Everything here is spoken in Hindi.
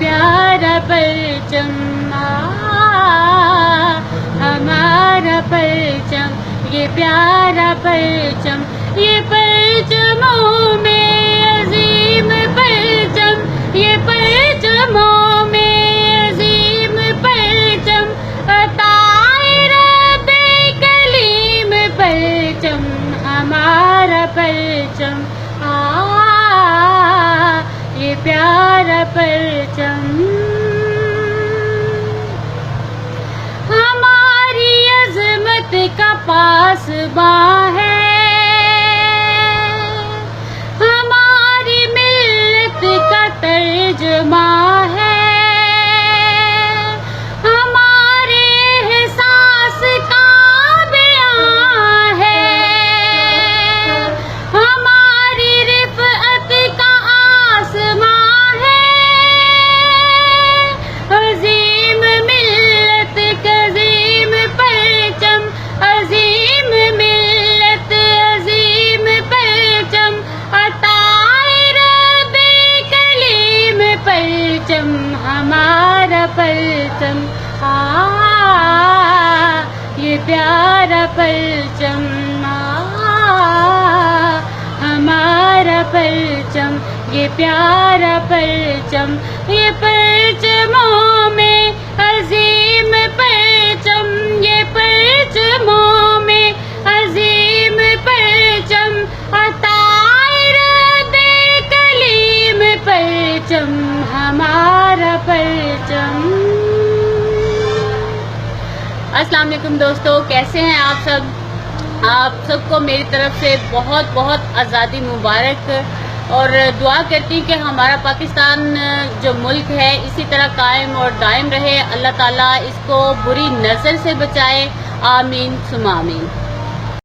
प्यारा परचम हमारा परचम, ये प्यारा परचम, ये परचमों में अजीम परचम, ये परचमों में अजीम परचम, अताए रब्बे कलीम परचम, हमारा परचम ये प्यारा परचम। हमारी अज़मत का पासबां है, हमारी मिल्लत का तर्जुमा है, हमारे एहसास का बयां है, हमारी रिफ़अत का आसमां है, अज़ीम मिल्लत अज़ीम परचम, अज़ीम मिल्लत अज़ीम परचम, अताए रब्बे कलीम परचम, हमारा परचम ये प्यारा परचम हमारा परचम, ये प्यारा परचम, ये परचमों में अजीम परचम, ये परचमों में अजीम परचम, अताए रब्बे कलीम परचम, हमारा परचम। अस्सलाम वालेकुम दोस्तों, कैसे हैं आप सब? आप सबको मेरी तरफ से बहुत बहुत आज़ादी मुबारक और दुआ करती हूँ कि हमारा पाकिस्तान जो मुल्क है इसी तरह कायम और दायम रहे। अल्लाह ताला इसको बुरी नज़र से बचाए। आमीन सुमा आमीन।